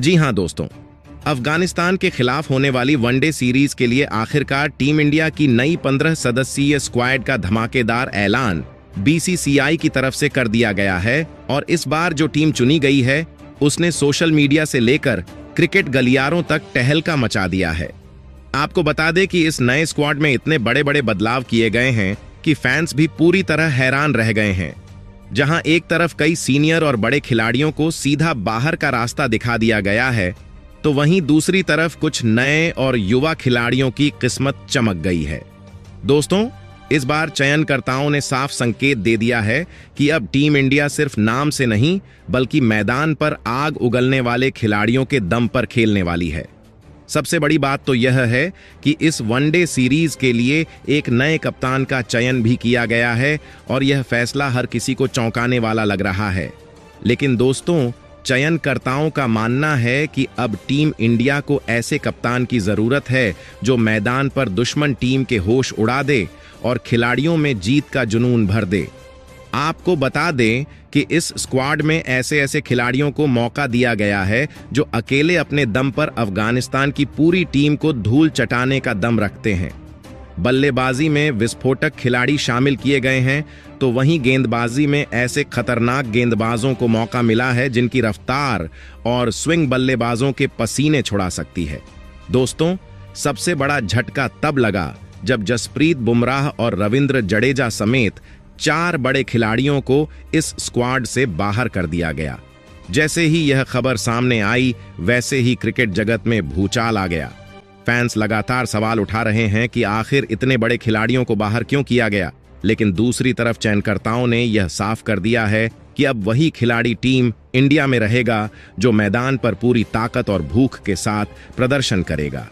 जी हां दोस्तों, अफगानिस्तान के खिलाफ होने वाली वनडे सीरीज के लिए आखिरकार टीम इंडिया की नई 15 सदस्यीय स्क्वाड का धमाकेदार ऐलान बीसीसीआई की तरफ से कर दिया गया है और इस बार जो टीम चुनी गई है उसने सोशल मीडिया से लेकर क्रिकेट गलियारों तक टहलका मचा दिया है। आपको बता दें कि इस नए स्क्वाड में इतने बड़े बड़े बदलाव किए गए हैं कि फैंस भी पूरी तरह हैरान रह गए हैं। जहां एक तरफ कई सीनियर और बड़े खिलाड़ियों को सीधा बाहर का रास्ता दिखा दिया गया है, तो वहीं दूसरी तरफ कुछ नए और युवा खिलाड़ियों की किस्मत चमक गई है। दोस्तों, इस बार चयनकर्ताओं ने साफ संकेत दे दिया है कि अब टीम इंडिया सिर्फ नाम से नहीं बल्कि मैदान पर आग उगलने वाले खिलाड़ियों के दम पर खेलने वाली है। सबसे बड़ी बात तो यह है कि इस वनडे सीरीज के लिए एक नए कप्तान का चयन भी किया गया है और यह फैसला हर किसी को चौंकाने वाला लग रहा है। लेकिन दोस्तों, चयनकर्ताओं का मानना है कि अब टीम इंडिया को ऐसे कप्तान की जरूरत है जो मैदान पर दुश्मन टीम के होश उड़ा दे और खिलाड़ियों में जीत का जुनून भर दे। आपको बता दें कि इस स्क्वाड में ऐसे ऐसे खिलाड़ियों को मौका दिया गया है जो अकेले अपने दम पर अफगानिस्तान की पूरी टीम को धूल चटाने का दम रखते हैं। बल्लेबाजी में विस्फोटक खिलाड़ी शामिल किए गए हैं, तो वहीं गेंदबाजी में ऐसे खतरनाक गेंदबाजों को मौका मिला है जिनकी रफ्तार और स्विंग बल्लेबाजों के पसीने छुड़ा सकती है। दोस्तों, सबसे बड़ा झटका तब लगा जब जसप्रीत बुमराह और रविंद्र जडेजा समेत 4 बड़े खिलाड़ियों को इस स्क्वाड से बाहर कर दिया गया। जैसे ही यह खबर सामने आई, वैसे ही क्रिकेट जगत में भूचाल आ गया। फैंस लगातार सवाल उठा रहे हैं कि आखिर इतने बड़े खिलाड़ियों को बाहर क्यों किया गया, लेकिन दूसरी तरफ चयनकर्ताओं ने यह साफ कर दिया है कि अब वही खिलाड़ी टीम इंडिया में रहेगा जो मैदान पर पूरी ताकत और भूख के साथ प्रदर्शन करेगा।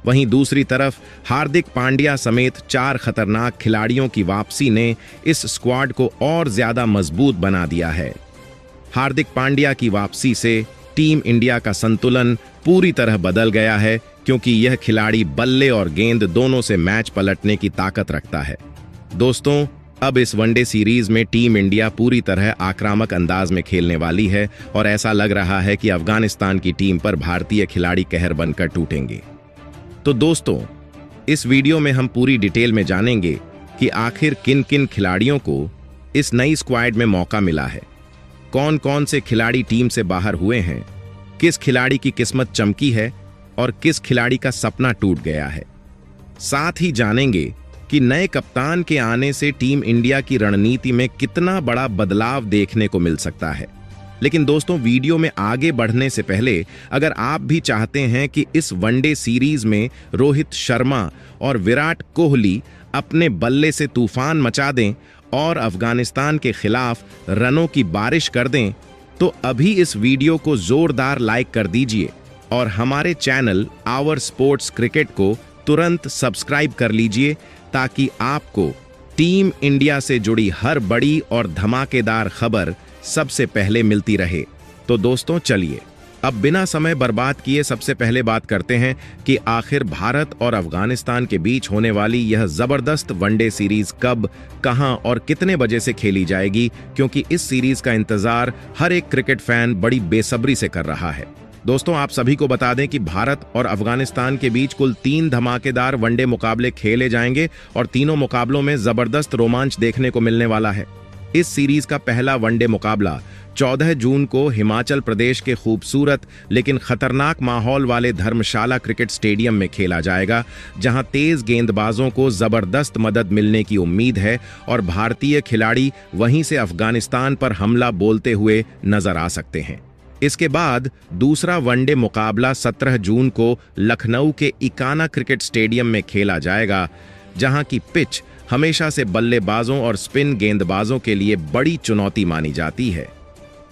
वहीं दूसरी तरफ हार्दिक पांड्या समेत 4 खतरनाक खिलाड़ियों की वापसी ने इस स्क्वाड को और ज्यादा मजबूत बना दिया है। हार्दिक पांड्या की वापसी से टीम इंडिया का संतुलन पूरी तरह बदल गया है, क्योंकि यह खिलाड़ी बल्ले और गेंद दोनों से मैच पलटने की ताकत रखता है। दोस्तों, अब इस वनडे सीरीज में टीम इंडिया पूरी तरह आक्रामक अंदाज में खेलने वाली है और ऐसा लग रहा है कि अफगानिस्तान की टीम पर भारतीय खिलाड़ी कहर बनकर टूटेंगे। तो दोस्तों, इस वीडियो में हम पूरी डिटेल में जानेंगे कि आखिर किन किन खिलाड़ियों को इस नई स्क्वाड में मौका मिला है, कौन कौन से खिलाड़ी टीम से बाहर हुए हैं, किस खिलाड़ी की किस्मत चमकी है और किस खिलाड़ी का सपना टूट गया है। साथ ही जानेंगे कि नए कप्तान के आने से टीम इंडिया की रणनीति में कितना बड़ा बदलाव देखने को मिल सकता है। लेकिन दोस्तों, वीडियो में आगे बढ़ने से पहले अगर आप भी चाहते हैं कि इस वनडे सीरीज में रोहित शर्मा और विराट कोहली अपने बल्ले से तूफान मचा दें और अफगानिस्तान के खिलाफ रनों की बारिश कर दें, तो अभी इस वीडियो को जोरदार लाइक कर दीजिए और हमारे चैनल आवर स्पोर्ट्स क्रिकेट को तुरंत सब्सक्राइब कर लीजिए, ताकि आपको टीम इंडिया से जुड़ी हर बड़ी और धमाकेदार खबर सबसे पहले मिलती रहे। तो दोस्तों, चलिए अब बिना समय बर्बाद किए सबसे पहले बात करते हैं कि आखिर भारत और अफगानिस्तान के बीच होने वाली यह जबरदस्त वनडे सीरीज कब, कहां और कितने बजे से खेली जाएगी, क्योंकि इस सीरीज का इंतजार हर एक क्रिकेट फैन बड़ी बेसब्री से कर रहा है। दोस्तों, आप सभी को बता दें कि भारत और अफगानिस्तान के बीच कुल 3 धमाकेदार वनडे मुकाबले खेले जाएंगे और तीनों मुकाबलों में जबरदस्त रोमांच देखने को मिलने वाला है। इस सीरीज का पहला वनडे मुकाबला 14 जून को हिमाचल प्रदेश के खूबसूरत लेकिन खतरनाक माहौल वाले धर्मशाला क्रिकेट स्टेडियम में खेला जाएगा, जहां तेज गेंदबाजों को जबरदस्त मदद मिलने की उम्मीद है और भारतीय खिलाड़ी वहीं से अफगानिस्तान पर हमला बोलते हुए नजर आ सकते हैं। इसके बाद दूसरा वनडे मुकाबला 17 जून को लखनऊ के इकाना क्रिकेट स्टेडियम में खेला जाएगा, जहां की पिच हमेशा से बल्लेबाजों और स्पिन गेंदबाजों के लिए बड़ी चुनौती मानी जाती है।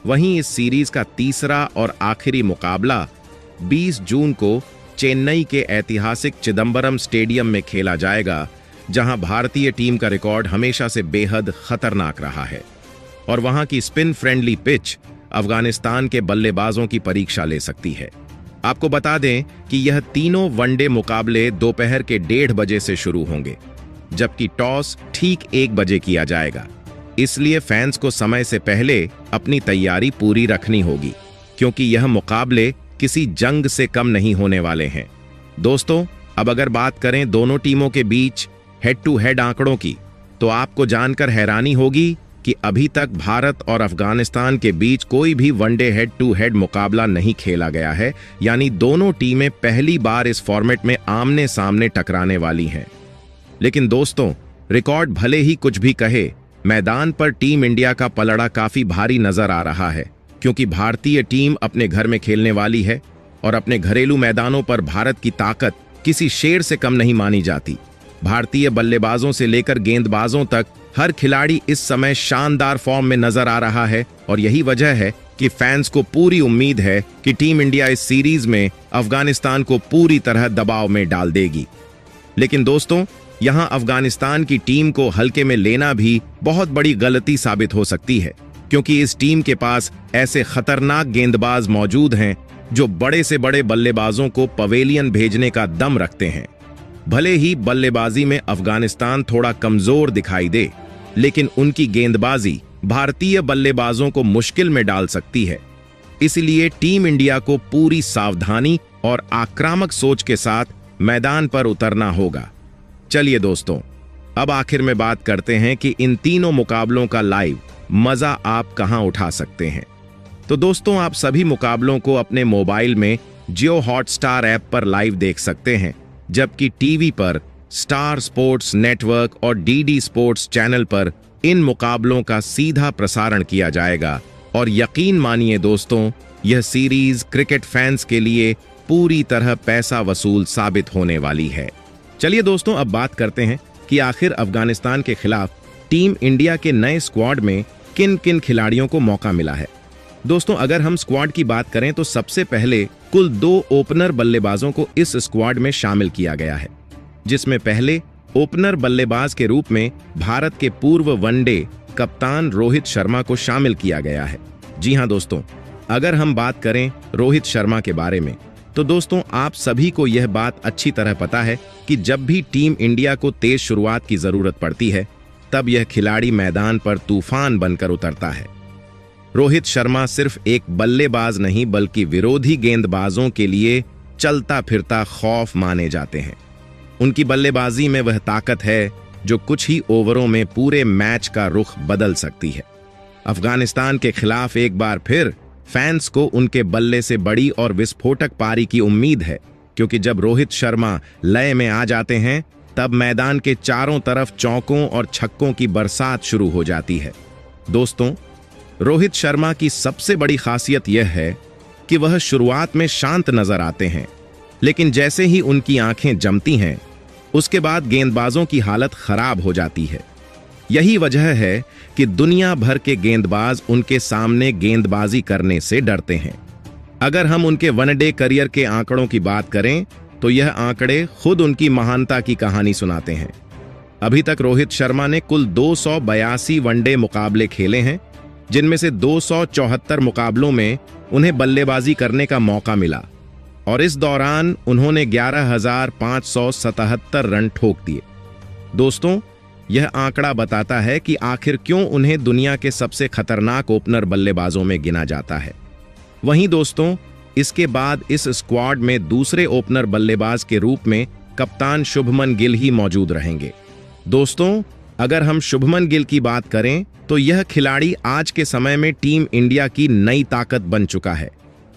वहीं इस सीरीज का तीसरा और आखिरी मुकाबला 20 जून को चेन्नई के ऐतिहासिक चिदंबरम स्टेडियम में खेला जाएगा, जहां भारतीय टीम का रिकॉर्ड हमेशा से बेहद खतरनाक रहा है और वहां की स्पिन फ्रेंडली पिच अफगानिस्तान के बल्लेबाजों की परीक्षा ले सकती है। आपको बता दें कि यह तीनों वनडे मुकाबले दोपहर के 1:30 बजे से शुरू होंगे, जबकि टॉस ठीक 1 बजे किया जाएगा। इसलिए फैंस को समय से पहले अपनी तैयारी पूरी रखनी होगी, क्योंकि यह मुकाबले किसी जंग से कम नहीं होने वाले हैं। दोस्तों, अब अगर बात करें दोनों टीमों के बीच हेड टू हेड आंकड़ों की, तो आपको जानकर हैरानी होगी कि अभी तक भारत और अफगानिस्तान के बीच कोई भी वनडे हेड टू हेड मुकाबला नहीं खेला गया है। यानी दोनों टीमें पहली बार इस फॉर्मेट में आमने सामने टकराने वाली हैं। लेकिन दोस्तों, रिकॉर्ड भले ही कुछ भी कहे, मैदान पर टीम इंडिया का पलड़ा काफी भारी नजर आ रहा है, क्योंकि भारतीय टीम अपने घर में खेलने वाली है और अपने घरेलू मैदानों पर भारत की ताकत किसी शेर से कम नहीं मानी जाती। भारतीय बल्लेबाजों से लेकर गेंदबाजों तक हर खिलाड़ी इस समय शानदार फॉर्म में नजर आ रहा है और यही वजह है कि फैंस को पूरी उम्मीद है कि टीम इंडिया इस सीरीज में अफगानिस्तान को पूरी तरह दबाव में डाल देगी। लेकिन दोस्तों, यहां अफगानिस्तान की टीम को हल्के में लेना भी बहुत बड़ी गलती साबित हो सकती है, क्योंकि इस टीम के पास ऐसे खतरनाक गेंदबाज मौजूद हैं जो बड़े से बड़े बल्लेबाजों को पवेलियन भेजने का दम रखते हैं। भले ही बल्लेबाजी में अफगानिस्तान थोड़ा कमजोर दिखाई दे, लेकिन उनकी गेंदबाजी भारतीय बल्लेबाजों को मुश्किल में डाल सकती है। इसलिए टीम इंडिया को पूरी सावधानी और आक्रामक सोच के साथ मैदान पर उतरना होगा। चलिए दोस्तों, अब आखिर में बात करते हैं कि इन तीनों मुकाबलों का लाइव मजा आप कहां उठा सकते हैं। तो दोस्तों, आप सभी मुकाबलों को अपने मोबाइल में जियो हॉटस्टार ऐप पर लाइव देख सकते हैं, जबकि टीवी पर स्टार स्पोर्ट्स नेटवर्क और डीडी स्पोर्ट्स चैनल पर इन मुकाबलों का सीधा प्रसारण किया जाएगा। और यकीन मानिए दोस्तों, यह सीरीज क्रिकेट फैंस के लिए पूरी तरह पैसा वसूल साबित होने वाली है। चलिए दोस्तों, अब बात करते हैं कि आखिर अफगानिस्तान के खिलाफ टीम इंडिया के नए स्क्वाड में किन किन खिलाड़ियों को मौका मिला है। दोस्तों, अगर हम स्क्वाड की बात करें तो सबसे पहले कुल 2 ओपनर बल्लेबाजों को इस स्क्वाड में शामिल किया गया है, जिसमें पहले ओपनर बल्लेबाज के रूप में भारत के पूर्व वनडे कप्तान रोहित शर्मा को शामिल किया गया है। जी हां दोस्तों, अगर हम बात करें रोहित शर्मा के बारे में, तो दोस्तों आप सभी को यह बात अच्छी तरह पता है कि जब भी टीम इंडिया को तेज शुरुआत की जरूरत पड़ती है, तब यह खिलाड़ी मैदान पर तूफान बनकर उतरता है। रोहित शर्मा सिर्फ एक बल्लेबाज नहीं, बल्कि विरोधी गेंदबाजों के लिए चलता फिरता खौफ माने जाते हैं। उनकी बल्लेबाजी में वह ताकत है जो कुछ ही ओवरों में पूरे मैच का रुख बदल सकती है। अफगानिस्तान के खिलाफ एक बार फिर फैंस को उनके बल्ले से बड़ी और विस्फोटक पारी की उम्मीद है, क्योंकि जब रोहित शर्मा लय में आ जाते हैं, तब मैदान के चारों तरफ चौकों और छक्कों की बरसात शुरू हो जाती है। दोस्तों, रोहित शर्मा की सबसे बड़ी खासियत यह है कि वह शुरुआत में शांत नजर आते हैं, लेकिन जैसे ही उनकी आंखें जमती हैं, उसके बाद गेंदबाजों की हालत खराब हो जाती है। यही वजह है कि दुनिया भर के गेंदबाज उनके सामने गेंदबाजी करने से डरते हैं। अगर हम उनके वनडे करियर के आंकड़ों की बात करें, तो यह आंकड़े खुद उनकी महानता की कहानी सुनाते हैं। अभी तक रोहित शर्मा ने कुल 282 वनडे मुकाबले खेले हैं, जिनमें से 274 मुकाबलों में उन्हें बल्लेबाजी करने का मौका मिला और इस दौरान उन्होंने 11,577 रन ठोक दिए। दोस्तों, यह आंकड़ा बताता है कि आखिर क्यों उन्हें दुनिया के सबसे खतरनाक ओपनर बल्लेबाजों में गिना जाता है। वहीं दोस्तों, इसके बाद इस स्क्वाड में दूसरे ओपनर बल्लेबाज के रूप में कप्तान शुभमन गिल ही मौजूद रहेंगे। दोस्तों, अगर हम शुभमन गिल की बात करें, तो यह खिलाड़ी आज के समय में टीम इंडिया की नई ताकत बन चुका है।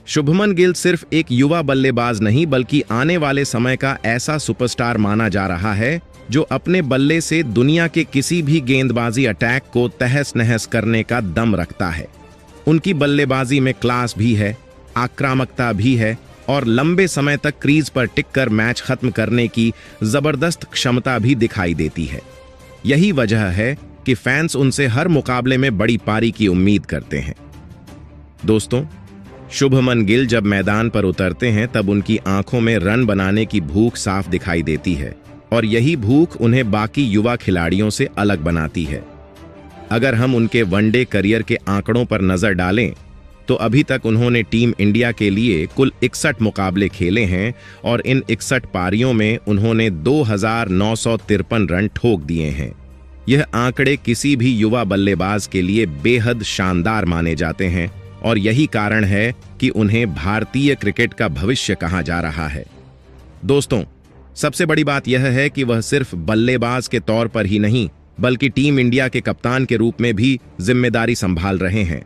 शुभमन गिल सिर्फ एक युवा बल्लेबाज नहीं, बल्कि आने वाले समय का ऐसा सुपरस्टार माना जा रहा है जो अपने बल्ले से दुनिया के किसी भी गेंदबाजी अटैक को तहस नहस करने का दम रखता है। उनकी बल्लेबाजी में क्लास भी है, आक्रामकता भी है और लंबे समय तक क्रीज पर टिककर मैच खत्म करने की जबरदस्त क्षमता भी दिखाई देती है। यही वजह है कि फैंस उनसे हर मुकाबले में बड़ी पारी की उम्मीद करते हैं। दोस्तों, शुभमन गिल जब मैदान पर उतरते हैं, तब उनकी आंखों में रन बनाने की भूख साफ दिखाई देती है और यही भूख उन्हें बाकी युवा खिलाड़ियों से अलग बनाती है। अगर हम उनके वनडे करियर के आंकड़ों पर नजर डालें, तो अभी तक उन्होंने टीम इंडिया के लिए कुल 61 मुकाबले खेले हैं और इन 61 पारियों में उन्होंने 2,953 रन ठोक दिए हैं। यह आंकड़े किसी भी युवा बल्लेबाज के लिए बेहद शानदार माने जाते हैं और यही कारण है कि उन्हें भारतीय क्रिकेट का भविष्य कहा जा रहा है। दोस्तों, सबसे बड़ी बात यह है कि वह सिर्फ बल्लेबाज के तौर पर ही नहीं बल्कि टीम इंडिया के कप्तान के रूप में भी जिम्मेदारी संभाल रहे हैं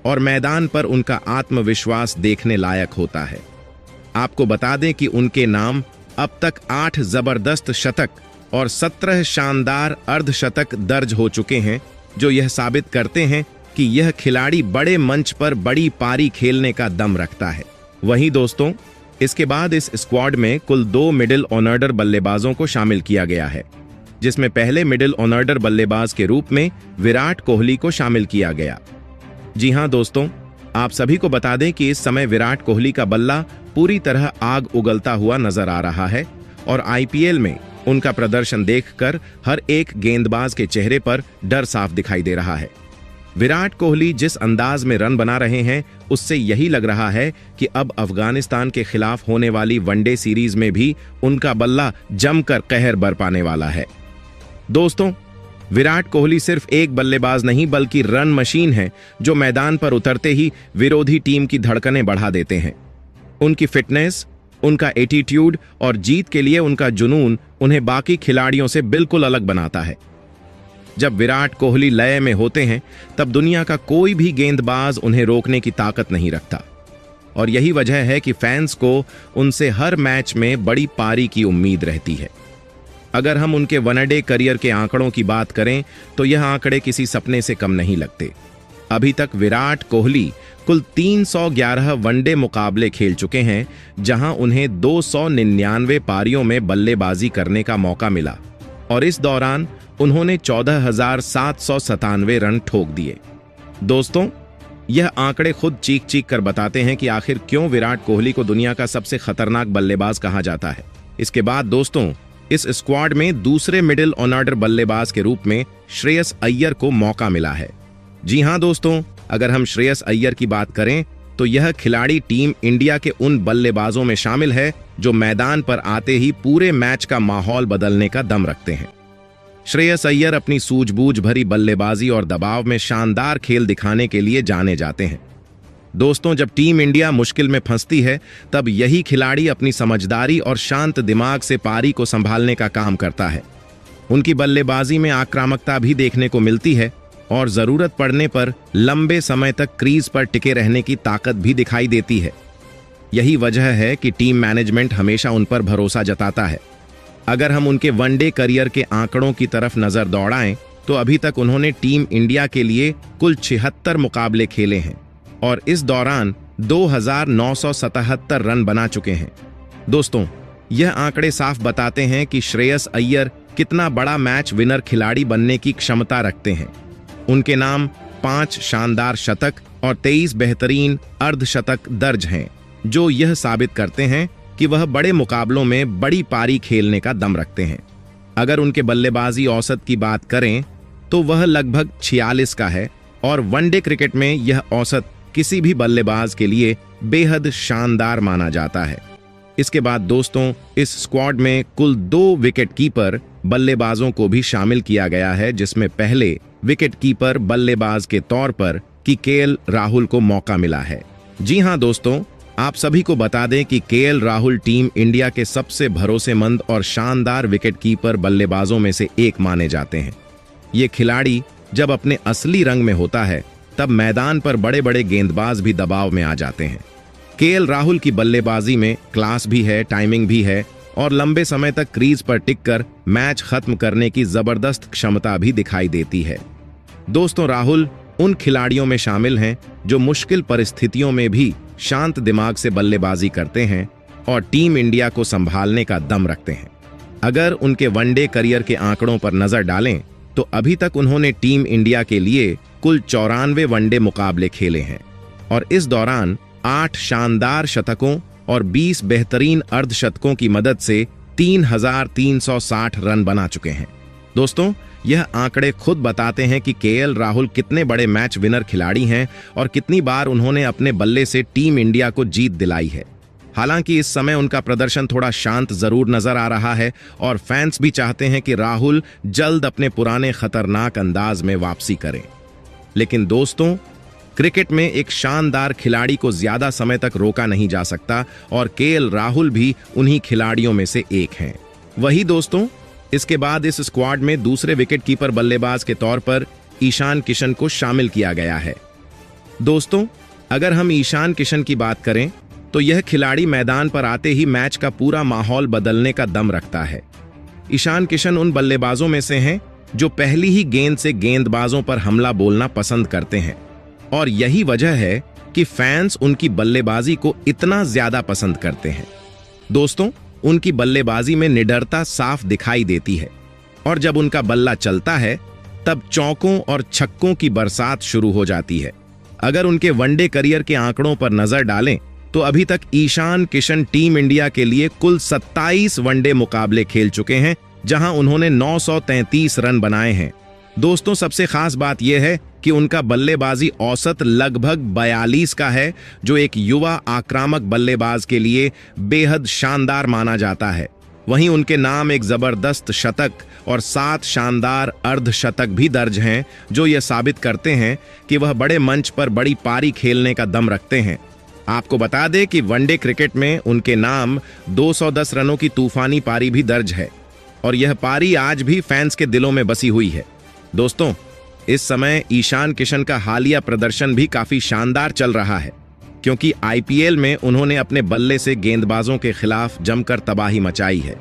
और मैदान पर उनका आत्मविश्वास देखने लायक होता है। आपको बता दें कि उनके नाम अब तक 8 जबरदस्त शतक और 17 शानदार अर्धशतक दर्ज हो चुके हैं, जो यह साबित करते हैं कि यह खिलाड़ी बड़े मंच पर बड़ी पारी खेलने का दम रखता है। वहीं दोस्तों, इसके बाद इस स्क्वाड में कुल 2 मिडिल ऑर्डर बल्लेबाजों को शामिल किया गया है, जिसमें पहले मिडिल ऑर्डर बल्लेबाज के रूप में विराट कोहली को शामिल किया गया। जी हां दोस्तों, आप सभी को बता दें कि इस समय विराट कोहली का बल्ला पूरी तरह आग उगलता हुआ नजर आ रहा है और आईपीएल में उनका प्रदर्शन देखकर हर एक गेंदबाज के चेहरे पर डर साफ दिखाई दे रहा है। विराट कोहली जिस अंदाज में रन बना रहे हैं, उससे यही लग रहा है कि अब अफगानिस्तान के खिलाफ होने वाली वनडे सीरीज में भी उनका बल्ला जमकर कहर बरपाने वाला है। दोस्तों, विराट कोहली सिर्फ एक बल्लेबाज नहीं बल्कि रन मशीन है, जो मैदान पर उतरते ही विरोधी टीम की धड़कनें बढ़ा देते हैं। उनकी फिटनेस, उनका एटीट्यूड और जीत के लिए उनका जुनून उन्हें बाकी खिलाड़ियों से बिल्कुल अलग बनाता है। जब विराट कोहली लय में होते हैं, तब दुनिया का कोई भी गेंदबाज उन्हें रोकने की ताकत नहीं रखता और यही वजह है कि फैंस को उनसे हर मैच में बड़ी पारी की उम्मीद रहती है। अगर हम उनके वनडे करियर के आंकड़ों की बात करें तो यह आंकड़े किसी सपने से कम नहीं लगते। अभी तक विराट कोहली कुल 311 वनडे मुकाबले खेल चुके हैं, जहां उन्हें 299 पारियों में बल्लेबाजी करने का मौका मिला और इस दौरान उन्होंने 14,797 रन ठोक दिए। दोस्तों, यह आंकड़े खुद चीख चीख कर बताते हैं कि आखिर क्यों विराट कोहली को दुनिया का सबसे खतरनाक बल्लेबाज कहा जाता है। इसके बाद दोस्तों, इस स्क्वाड में दूसरे मिडिल ऑर्डर बल्लेबाज के रूप में श्रेयस अय्यर को मौका मिला है। जी हां दोस्तों, अगर हम श्रेयस अय्यर की बात करें तो यह खिलाड़ी टीम इंडिया के उन बल्लेबाजों में शामिल है जो मैदान पर आते ही पूरे मैच का माहौल बदलने का दम रखते हैं। श्रेयस अय्यर अपनी सूझबूझ भरी बल्लेबाजी और दबाव में शानदार खेल दिखाने के लिए जाने जाते हैं। दोस्तों, जब टीम इंडिया मुश्किल में फंसती है, तब यही खिलाड़ी अपनी समझदारी और शांत दिमाग से पारी को संभालने का काम करता है। उनकी बल्लेबाजी में आक्रामकता भी देखने को मिलती है और जरूरत पड़ने पर लंबे समय तक क्रीज पर टिके रहने की ताकत भी दिखाई देती है। यही वजह है कि टीम मैनेजमेंट हमेशा उन पर भरोसा जताता है। अगर हम उनके वनडे करियर के आंकड़ों की तरफ नजर दौड़ाएं तो अभी तक उन्होंने टीम इंडिया के लिए कुल 76 मुकाबले खेले हैं और इस दौरान 2,977 रन बना चुके हैं। दोस्तों, यह आंकड़े साफ बताते हैं कि श्रेयस अय्यर कितना बड़ा मैच विनर खिलाड़ी बनने की क्षमता रखते हैं। उनके नाम 5 शानदार शतक और 23 बेहतरीन अर्धशतक दर्ज हैं, जो यह साबित करते हैं कि वह बड़े मुकाबलों में बड़ी पारी खेलने का दम रखते हैं। अगर उनके बल्लेबाजी औसत की बात करें तो वह लगभग 46 का है और वनडे क्रिकेट में यह औसत किसी भी बल्लेबाज के लिए बेहद शानदार माना जाता है। इसके बाद दोस्तों, इस स्क्वाड में कुल 2 विकेट कीपर बल्लेबाजों को भी शामिल किया गया है, जिसमें पहले विकेट कीपर बल्लेबाज के तौर पर केएल राहुल को मौका मिला है। जी हां दोस्तों, आप सभी को बता दें कि केएल राहुल टीम इंडिया के सबसे भरोसेमंद और शानदार विकेट कीपर बल्लेबाजों में से एक माने जाते हैं। ये खिलाड़ी जब अपने असली रंग में होता है, तब मैदान पर बड़े बड़े गेंदबाज भी दबाव में आ जाते हैं। केएल राहुल की बल्लेबाजी में क्लास भी है, टाइमिंग भी है और लंबे समय तक क्रीज पर टिककर मैच खत्म करने की जबरदस्त क्षमता भी दिखाई देती है। दोस्तों, राहुल उन खिलाड़ियों में शामिल हैं जो मुश्किल परिस्थितियों में भी शांत दिमाग से बल्लेबाजी करते हैं और टीम इंडिया को संभालने का दम रखते हैं। अगर उनके वनडे करियर के आंकड़ों पर नजर डालें तो अभी तक उन्होंने टीम इंडिया के लिए कुल 94 वनडे मुकाबले खेले हैं और इस दौरान 8 शानदार शतकों और 20 बेहतरीन अर्धशतकों की मदद से 3,360 रन बना चुके हैं। दोस्तों, यह आंकड़े खुद बताते हैं कि केएल राहुल कितने बड़े मैच विनर खिलाड़ी हैं और कितनी बार उन्होंने अपने बल्ले से टीम इंडिया को जीत दिलाई है। हालांकि इस समय उनका प्रदर्शन थोड़ा शांत जरूर नजर आ रहा है और फैंस भी चाहते हैं कि राहुल जल्द अपने पुराने खतरनाक अंदाज में वापसी करें। लेकिन दोस्तों, क्रिकेट में एक शानदार खिलाड़ी को ज्यादा समय तक रोका नहीं जा सकता और केएल राहुल भी उन्हीं खिलाड़ियों में से एक हैं। वही दोस्तों, इसके बाद इस स्क्वाड में दूसरे विकेटकीपर बल्लेबाज के तौर पर ईशान किशन को शामिल किया गया है। दोस्तों, अगर हम ईशान किशन की बात करें तो यह खिलाड़ी मैदान पर आते ही मैच का पूरा माहौल बदलने का दम रखता है। ईशान किशन उन बल्लेबाजों में से हैं जो पहली ही गेंद से गेंदबाजों पर हमला बोलना पसंद करते हैं और यही वजह है कि फैंस उनकी बल्लेबाजी को इतना ज्यादा पसंद करते हैं। दोस्तों, उनकी बल्लेबाजी में निडरता साफ दिखाई देती है और जब उनका बल्ला चलता है तब चौकों और छक्कों की बरसात शुरू हो जाती है। अगर उनके वनडे करियर के आंकड़ों पर नजर डालें तो अभी तक ईशान किशन टीम इंडिया के लिए कुल 27 वनडे मुकाबले खेल चुके हैं, जहां उन्होंने 933 रन बनाए हैं। दोस्तों, सबसे खास बात यह है कि उनका बल्लेबाजी औसत लगभग 42 का है, जो एक युवा आक्रामक बल्लेबाज के लिए बेहद शानदार माना जाता है। वहीं उनके नाम एक जबरदस्त शतक और 7 शानदार अर्धशतक भी दर्ज हैं, जो यह साबित करते हैं कि वह बड़े मंच पर बड़ी पारी खेलने का दम रखते हैं। आपको बता दें कि वनडे क्रिकेट में उनके नाम 210 रनों की तूफानी पारी भी दर्ज है और यह पारी आज भी फैंस के दिलों में बसी हुई है। दोस्तों, इस समय ईशान किशन का हालिया प्रदर्शन भी काफी शानदार चल रहा है, क्योंकि आईपीएल में उन्होंने अपने बल्ले से गेंदबाजों के खिलाफ जमकर तबाही मचाई है।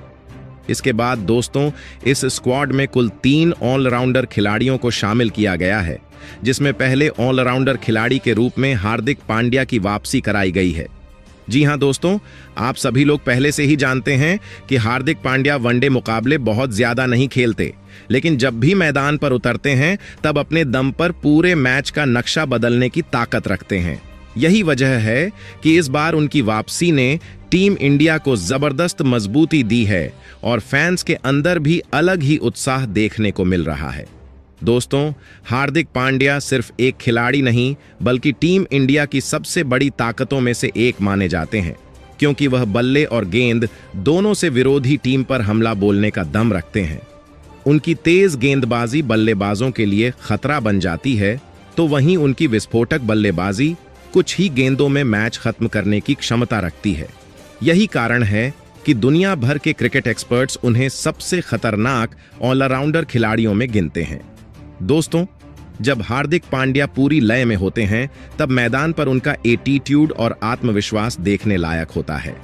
इसके बाद दोस्तों, इस स्क्वाड में कुल 3 ऑलराउंडर खिलाड़ियों को शामिल किया गया है, जिसमें पहले ऑलराउंडर खिलाड़ी के रूप में हार्दिक पांड्या की वापसी कराई गई है। जी हां दोस्तों, आप सभी लोग पहले से ही जानते हैं कि हार्दिक पांड्या वनडे मुकाबले बहुत ज्यादा नहीं खेलते, लेकिन जब भी मैदान पर उतरते हैं तब अपने दम पर पूरे मैच का नक्शा बदलने की ताकत रखते हैं। यही वजह है कि इस बार उनकी वापसी ने टीम इंडिया को जबरदस्त मजबूती दी है और फैंस के अंदर भी अलग ही उत्साह देखने को मिल रहा है। दोस्तों, हार्दिक पांड्या सिर्फ एक खिलाड़ी नहीं बल्कि टीम इंडिया की सबसे बड़ी ताकतों में से एक माने जाते हैं, क्योंकि वह बल्ले और गेंद दोनों से विरोधी टीम पर हमला बोलने का दम रखते हैं। उनकी तेज गेंदबाजी बल्लेबाजों के लिए खतरा बन जाती है, तो वहीं उनकी विस्फोटक बल्लेबाजी कुछ ही गेंदों में मैच खत्म करने की क्षमता रखती है। यही कारण है कि दुनिया भर के क्रिकेट एक्सपर्ट्स उन्हें सबसे खतरनाक ऑलराउंडर खिलाड़ियों में गिनते हैं। दोस्तों, जब हार्दिक पांड्या पूरी लय में होते हैं तब मैदान पर उनका एटीट्यूड और आत्मविश्वास देखने लायक होता है।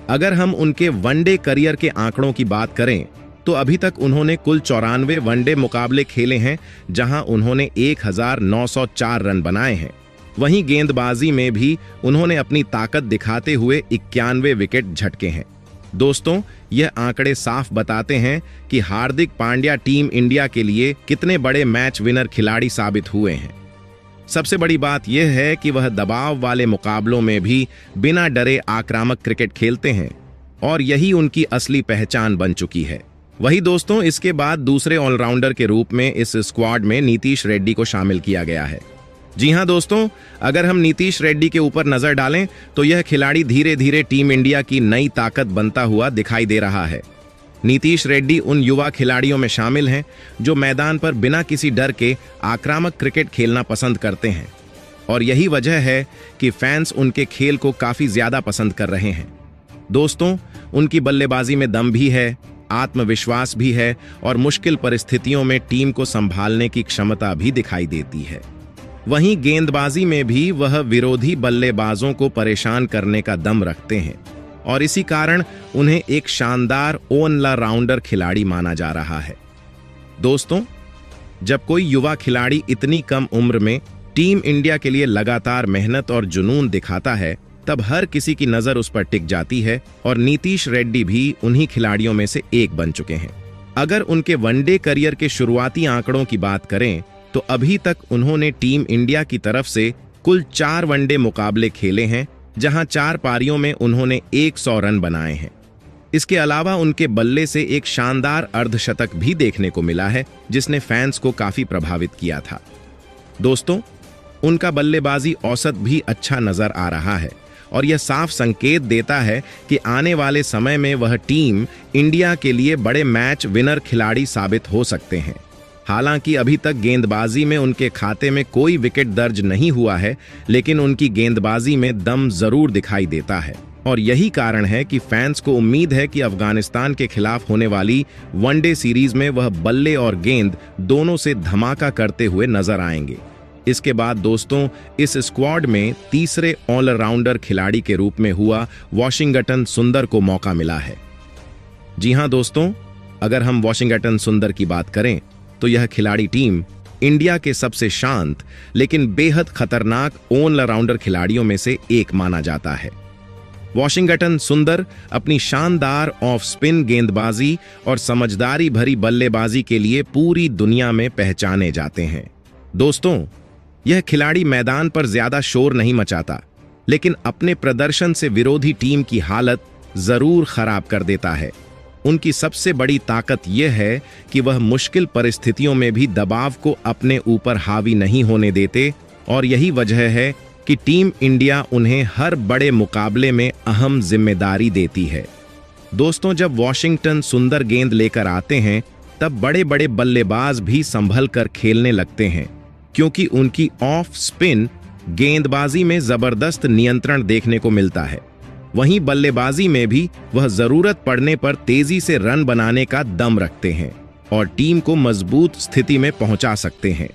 अगर हम उनके वनडे करियर के आंकड़ों की बात करें तो अभी तक उन्होंने कुल 94 वनडे मुकाबले खेले हैं, जहां उन्होंने 1904 रन बनाए हैं। वहीं गेंदबाजी में भी उन्होंने अपनी ताकत दिखाते हुए 91 विकेट झटके हैं। दोस्तों, यह आंकड़े साफ बताते हैं कि हार्दिक पांड्या टीम इंडिया के लिए कितने बड़े मैच विनर खिलाड़ी साबित हुए हैं। सबसे बड़ी बात यह है कि वह दबाव वाले मुकाबलों में भी बिना डरे आक्रामक क्रिकेट खेलते हैं और यही उनकी असली पहचान बन चुकी है। वही दोस्तों, इसके बाद दूसरे ऑलराउंडर के रूप में इस स्क्वाड में नीतीश रेड्डी को शामिल किया गया है। जी हां दोस्तों, अगर हम नीतीश रेड्डी के ऊपर नजर डालें तो यह खिलाड़ी धीरे धीरे टीम इंडिया की नई ताकत बनता हुआ दिखाई दे रहा है। नीतीश रेड्डी उन युवा खिलाड़ियों में शामिल हैं जो मैदान पर बिना किसी डर के आक्रामक क्रिकेट खेलना पसंद करते हैं और यही वजह है कि फैंस उनके खेल को काफी ज्यादा पसंद कर रहे हैं। दोस्तों, उनकी बल्लेबाजी में दम भी है, आत्मविश्वास भी है और मुश्किल परिस्थितियों में टीम को संभालने की क्षमता भी दिखाई देती है। वहीं गेंदबाजी में भी वह विरोधी बल्लेबाजों को परेशान करने का दम रखते हैं और इसी कारण उन्हें एक शानदार ऑलराउंडर खिलाड़ी माना जा रहा है। दोस्तों, जब कोई युवा खिलाड़ी इतनी कम उम्र में टीम इंडिया के लिए लगातार मेहनत और जुनून दिखाता है, तब हर किसी की नजर उस पर टिक जाती है और नीतीश रेड्डी भी उन्हीं खिलाड़ियों में से एक बन चुके हैं। अगर उनके वनडे करियर के शुरुआती आंकड़ों की बात करें तो अभी तक उन्होंने टीम इंडिया की तरफ से कुल 4 वनडे मुकाबले खेले हैं, जहां 4 पारियों में उन्होंने 100 रन बनाए हैं। इसके अलावा उनके बल्ले से एक शानदार अर्धशतक भी देखने को मिला है, जिसने फैंस को काफी प्रभावित किया था। दोस्तों, उनका बल्लेबाजी औसत भी अच्छा नजर आ रहा है और यह साफ संकेत देता है कि आने वाले समय में वह टीम इंडिया के लिए बड़े मैच विनर खिलाड़ी साबित हो सकते हैं। हालांकि अभी तक गेंदबाजी में उनके खाते में कोई विकेट दर्ज नहीं हुआ है, लेकिन उनकी गेंदबाजी में दम जरूर दिखाई देता है और यही कारण है कि फैंस को उम्मीद है कि अफगानिस्तान के खिलाफ होने वाली वनडे सीरीज में वह बल्ले और गेंद दोनों से धमाका करते हुए नजर आएंगे। इसके बाद दोस्तों, इस स्क्वाड में तीसरे ऑलराउंडर खिलाड़ी के रूप में हुआ वॉशिंगटन सुंदर को मौका मिला है। जी हां दोस्तों, अगर हम वॉशिंगटन सुंदर की बात करें तो यह खिलाड़ी टीम इंडिया के सबसे शांत लेकिन बेहद खतरनाक ऑलराउंडर खिलाड़ियों में से एक माना जाता है। वॉशिंगटन सुंदर अपनी शानदार ऑफ स्पिन गेंदबाजी और समझदारी भरी बल्लेबाजी के लिए पूरी दुनिया में पहचाने जाते हैं। दोस्तों, यह खिलाड़ी मैदान पर ज्यादा शोर नहीं मचाता, लेकिन अपने प्रदर्शन से विरोधी टीम की हालत जरूर खराब कर देता है। उनकी सबसे बड़ी ताकत यह है कि वह मुश्किल परिस्थितियों में भी दबाव को अपने ऊपर हावी नहीं होने देते और यही वजह है कि टीम इंडिया उन्हें हर बड़े मुकाबले में अहम जिम्मेदारी देती है। दोस्तों, जब वॉशिंगटन सुंदर गेंद लेकर आते हैं तब बड़े बड़े बल्लेबाज भी संभल कर खेलने लगते हैं, क्योंकि उनकी ऑफ स्पिन गेंदबाजी में जबरदस्त नियंत्रण देखने को मिलता है। वहीं बल्लेबाजी में भी वह जरूरत पड़ने पर तेजी से रन बनाने का दम रखते हैं और टीम को मजबूत स्थिति में पहुंचा सकते हैं।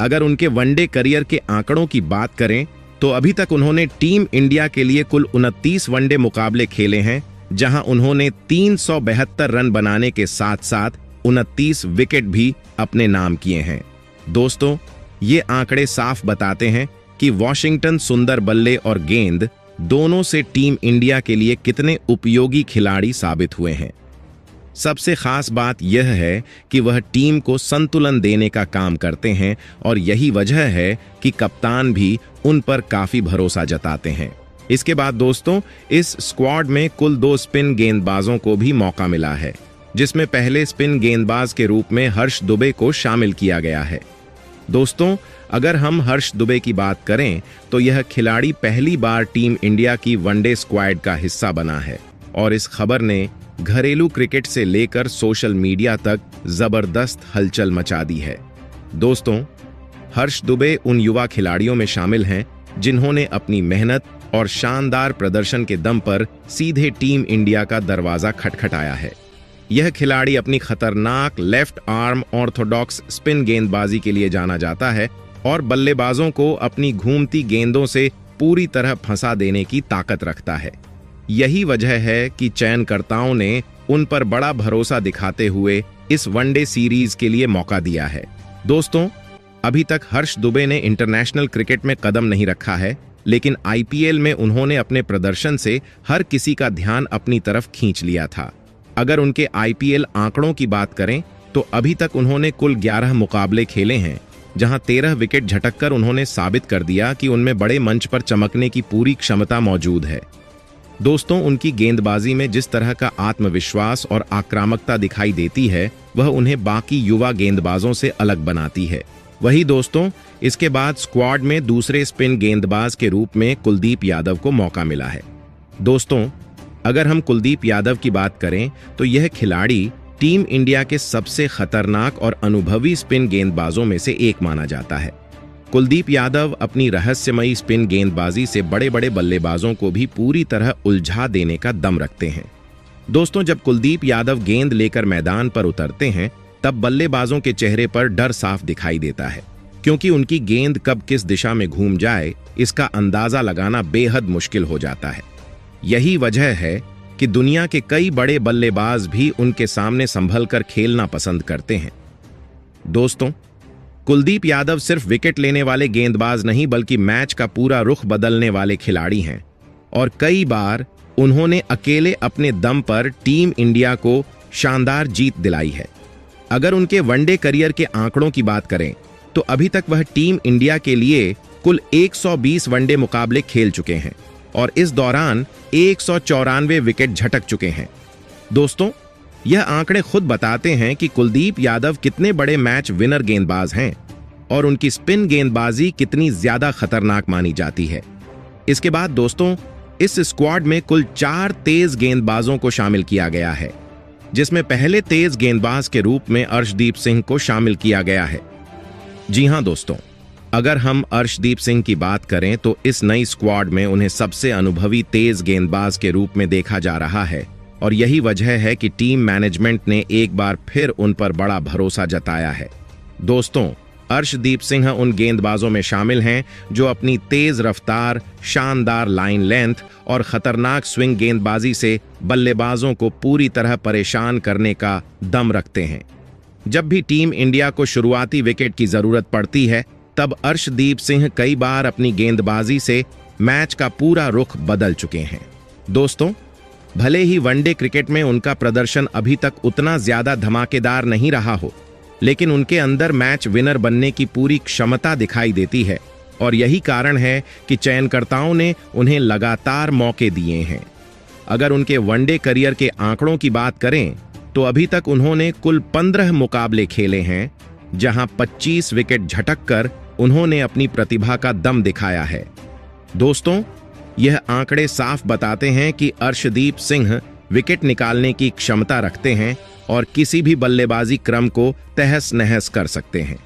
अगर उनके वनडे करियर के आंकड़ों की बात करें तो अभी तक उन्होंने टीम इंडिया के लिए कुल 29 वनडे मुकाबले खेले हैं, जहां उन्होंने 372 रन बनाने के साथ साथ 29 विकेट भी अपने नाम किए हैं। दोस्तों, ये आंकड़े साफ बताते हैं कि वॉशिंगटन सुंदर बल्ले और गेंद दोनों से टीम इंडिया के लिए कितने उपयोगी खिलाड़ी साबित हुए हैं। सबसे खास बात यह है कि वह टीम को संतुलन देने का काम करते हैं और यही वजह है कि कप्तान भी उन पर काफी भरोसा जताते हैं। इसके बाद दोस्तों, इस स्क्वाड में कुल 2 स्पिन गेंदबाजों को भी मौका मिला है, जिसमें पहले स्पिन गेंदबाज के रूप में हर्ष दुबे को शामिल किया गया है। दोस्तों, अगर हम हर्ष दुबे की बात करें तो यह खिलाड़ी पहली बार टीम इंडिया की वनडे स्क्वाड का हिस्सा बना है और इस खबर ने घरेलू क्रिकेट से लेकर सोशल मीडिया तक जबरदस्त हलचल मचा दी है। दोस्तों, हर्ष दुबे उन युवा खिलाड़ियों में शामिल हैं जिन्होंने अपनी मेहनत और शानदार प्रदर्शन के दम पर सीधे टीम इंडिया का दरवाजा खटखटाया है। यह खिलाड़ी अपनी खतरनाक लेफ्ट आर्म ऑर्थोडॉक्स स्पिन गेंदबाजी के लिए जाना जाता है और बल्लेबाजों को अपनी घूमती गेंदों से पूरी तरह फंसा देने की ताकत रखता है। यही वजह है कि चयनकर्ताओं ने उन पर बड़ा भरोसा दिखाते हुए इस वनडे सीरीज के लिए मौका दिया है। दोस्तों, अभी तक हर्ष दुबे ने इंटरनेशनल क्रिकेट में कदम नहीं रखा है, लेकिन आईपीएल में उन्होंने अपने प्रदर्शन से हर किसी का ध्यान अपनी तरफ खींच लिया था। अगर उनके आईपीएल आंकड़ों की बात करें तो अभी तक उन्होंने कुल 11 मुकाबले खेले हैं, जहां 13 विकेट झटककर उन्होंने साबित कर दिया कि उनमें बड़े मंच पर चमकने की पूरी क्षमता मौजूद है। दोस्तों, उनकी गेंदबाजी में जिस तरह का आत्मविश्वास और आक्रामकता दिखाई देती है, वह उन्हें बाकी युवा गेंदबाजों से अलग बनाती है। वही दोस्तों, इसके बाद स्क्वाड में दूसरे स्पिन गेंदबाज के रूप में कुलदीप यादव को मौका मिला है। दोस्तों, अगर हम कुलदीप यादव की बात करें तो यह खिलाड़ी टीम इंडिया के सबसे खतरनाक और अनुभवी स्पिन गेंदबाजों में से एक माना जाता है। कुलदीप यादव अपनी रहस्यमयी स्पिन गेंदबाजी से बड़े बड़े बल्लेबाजों को भी पूरी तरह उलझा देने का दम रखते हैं। दोस्तों, जब कुलदीप यादव गेंद लेकर मैदान पर उतरते हैं तब बल्लेबाजों के चेहरे पर डर साफ दिखाई देता है, क्योंकि उनकी गेंद कब किस दिशा में घूम जाए इसका अंदाजा लगाना बेहद मुश्किल हो जाता है। यही वजह है कि दुनिया के कई बड़े बल्लेबाज भी उनके सामने संभल कर खेलना पसंद करते हैं। दोस्तों, कुलदीप यादव सिर्फ विकेट लेने वाले गेंदबाज नहीं बल्कि मैच का पूरा रुख बदलने वाले खिलाड़ी हैं और कई बार उन्होंने अकेले अपने दम पर टीम इंडिया को शानदार जीत दिलाई है। अगर उनके वनडे करियर के आंकड़ों की बात करें तो अभी तक वह टीम इंडिया के लिए कुल 120 वनडे मुकाबले खेल चुके हैं और इस दौरान 194 विकेट झटक चुके हैं। दोस्तों, यह आंकड़े खुद बताते हैं कि कुलदीप यादव कितने बड़े मैच विनर गेंदबाज हैं और उनकी स्पिन गेंदबाजी कितनी ज्यादा खतरनाक मानी जाती है। इसके बाद दोस्तों, इस स्क्वाड में कुल 4 तेज गेंदबाजों को शामिल किया गया है। जिसमें पहले तेज गेंदबाज के रूप में अर्शदीप सिंह को शामिल किया गया है। जी हां दोस्तों, अगर हम अर्शदीप सिंह की बात करें तो इस नई स्क्वाड में उन्हें सबसे अनुभवी तेज गेंदबाज के रूप में देखा जा रहा है और यही वजह है कि टीम मैनेजमेंट ने एक बार फिर उन पर बड़ा भरोसा जताया है। दोस्तों, अर्शदीप सिंह उन गेंदबाजों में शामिल हैं जो अपनी तेज रफ्तार, शानदार लाइन लेंथ और खतरनाक स्विंग गेंदबाजी से बल्लेबाजों को पूरी तरह परेशान करने का दम रखते हैं। जब भी टीम इंडिया को शुरुआती विकेट की जरूरत पड़ती है, तब अर्शदीप सिंह कई बार अपनी गेंदबाजी से मैच का पूरा रुख बदल चुके हैं। दोस्तों, भले ही वनडे क्रिकेट में उनका प्रदर्शन अभी तक उतना ज्यादा धमाकेदार नहीं रहा हो, लेकिन उनके अंदर मैच विनर बनने की पूरी क्षमता दिखाई देती है और यही कारण है कि चयनकर्ताओं ने उन्हें लगातार मौके दिए हैं। अगर उनके वनडे करियर के आंकड़ों की बात करें तो अभी तक उन्होंने कुल 15 मुकाबले खेले हैं, जहां 25 विकेट झटककर उन्होंने अपनी प्रतिभा का दम दिखाया है। दोस्तों, यह आंकड़े साफ बताते हैं कि अर्शदीप सिंह विकेट निकालने की क्षमता रखते हैं और किसी भी बल्लेबाजी क्रम को तहस नहस कर सकते हैं।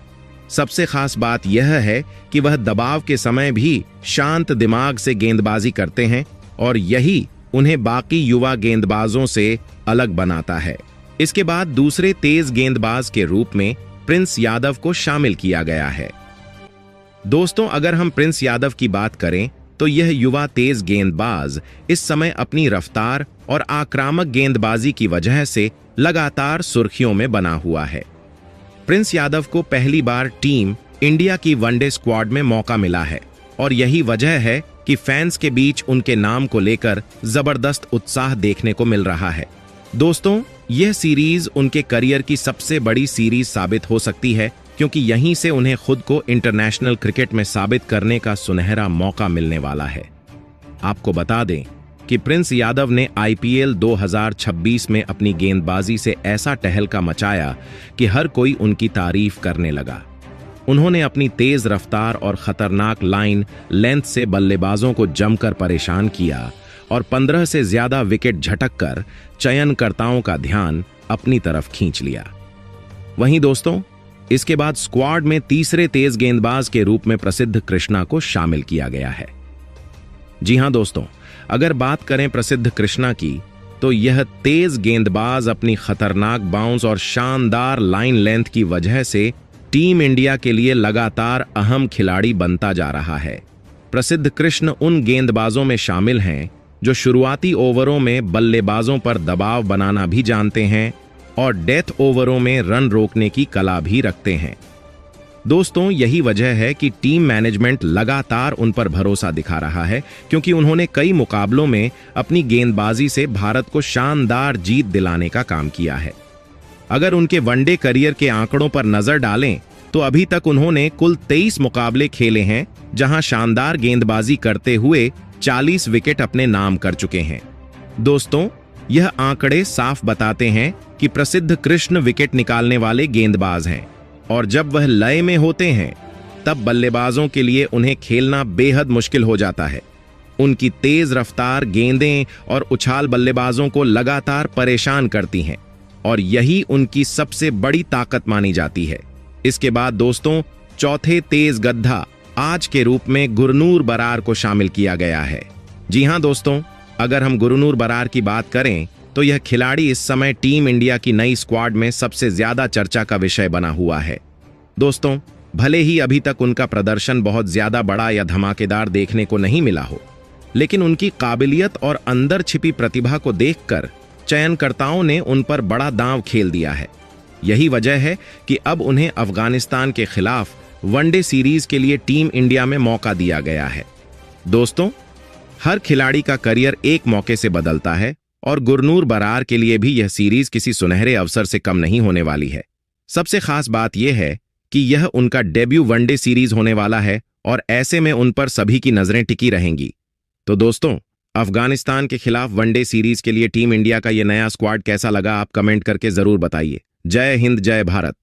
सबसे खास बात यह है कि वह दबाव के समय भी शांत दिमाग से गेंदबाजी करते हैं और यही उन्हें बाकी युवा गेंदबाजों से अलग बनाता है। इसके बाद दूसरे तेज गेंदबाज के रूप में प्रिंस यादव को शामिल किया गया है। दोस्तों, अगर हम प्रिंस यादव की बात करें तो यह युवा तेज गेंदबाज इस समय अपनी रफ्तार और आक्रामक गेंदबाजी की वजह से लगातार सुर्खियों में बना हुआ है। प्रिंस यादव को पहली बार टीम इंडिया की वनडे स्क्वाड में मौका मिला है और यही वजह है कि फैंस के बीच उनके नाम को लेकर जबरदस्त उत्साह देखने को मिल रहा है। दोस्तों, यह सीरीज उनके करियर की सबसे बड़ी सीरीज साबित हो सकती है, क्योंकि यहीं से उन्हें खुद को इंटरनेशनल क्रिकेट में साबित करने का सुनहरा मौका मिलने वाला है। आपको बता दें कि प्रिंस यादव ने आईपीएल 2026 में अपनी गेंदबाजी से ऐसा टहलका मचाया कि हर कोई उनकी तारीफ करने लगा। उन्होंने अपनी तेज रफ्तार और खतरनाक लाइन लेंथ से बल्लेबाजों को जमकर परेशान किया और 15 से ज्यादा विकेट झटककर चयनकर्ताओं का ध्यान अपनी तरफ खींच लिया। वहीं दोस्तों, इसके बाद स्क्वाड में तीसरे तेज गेंदबाज के रूप में प्रसिद्ध कृष्णा को शामिल किया गया है। जी हां दोस्तों, अगर बात करें प्रसिद्ध कृष्णा की, तो यह तेज गेंदबाज अपनी खतरनाक बाउंस और शानदार लाइन लेंथ की वजह से टीम इंडिया के लिए लगातार अहम खिलाड़ी बनता जा रहा है। प्रसिद्ध कृष्ण उन गेंदबाजों में शामिल हैं जो शुरुआती ओवरों में बल्लेबाजों पर दबाव बनाना भी जानते हैं और डेथ ओवरों में रन रोकने की कला भी रखते हैं। दोस्तों, यही वजह है कि टीम मैनेजमेंट लगातार उन पर भरोसा दिखा रहा है, क्योंकि उन्होंने कई मुकाबलों में अपनी गेंदबाजी से भारत को शानदार जीत दिलाने का काम किया है। अगर उनके वनडे करियर के आंकड़ों पर नजर डालें तो अभी तक उन्होंने कुल 23 मुकाबले खेले हैं, जहां शानदार गेंदबाजी करते हुए 40 विकेट अपने नाम कर चुके हैं। दोस्तों, यह आंकड़े साफ बताते हैं कि प्रसिद्ध कृष्ण विकेट निकालने वाले गेंदबाज हैं और जब वह लय में होते हैं तब बल्लेबाजों के लिए उन्हें खेलना बेहद मुश्किल हो जाता है। उनकी तेज रफ्तार गेंदें और उछाल बल्लेबाजों को लगातार परेशान करती हैं और यही उनकी सबसे बड़ी ताकत मानी जाती है। इसके बाद दोस्तों, चौथे तेज गद्दा आज के रूप में गुरनूर बरार को शामिल किया गया है। जी हां दोस्तों, अगर हम गुरनूर बरार की बात करें तो यह खिलाड़ी इस समय टीम इंडिया की नई स्क्वाड में सबसे ज्यादा चर्चा का विषय बना हुआ है। दोस्तों, भले ही अभी तक उनका प्रदर्शन बहुत ज्यादा बड़ा या धमाकेदार देखने को नहीं मिला हो, लेकिन उनकी काबिलियत और अंदर छिपी प्रतिभा को देखकर चयनकर्ताओं ने उन पर बड़ा दांव खेल दिया है। यही वजह है कि अब उन्हें अफगानिस्तान के खिलाफ वनडे सीरीज के लिए टीम इंडिया में मौका दिया गया है। दोस्तों, हर खिलाड़ी का करियर एक मौके से बदलता है और गुरनूर बरार के लिए भी यह सीरीज किसी सुनहरे अवसर से कम नहीं होने वाली है। सबसे खास बात यह है कि यह उनका डेब्यू वनडे सीरीज होने वाला है और ऐसे में उन पर सभी की नजरें टिकी रहेंगी। तो दोस्तों, अफगानिस्तान के खिलाफ वनडे सीरीज के लिए टीम इंडिया का यह नया स्क्वाड कैसा लगा, आप कमेंट करके जरूर बताइए। जय हिंद, जय भारत।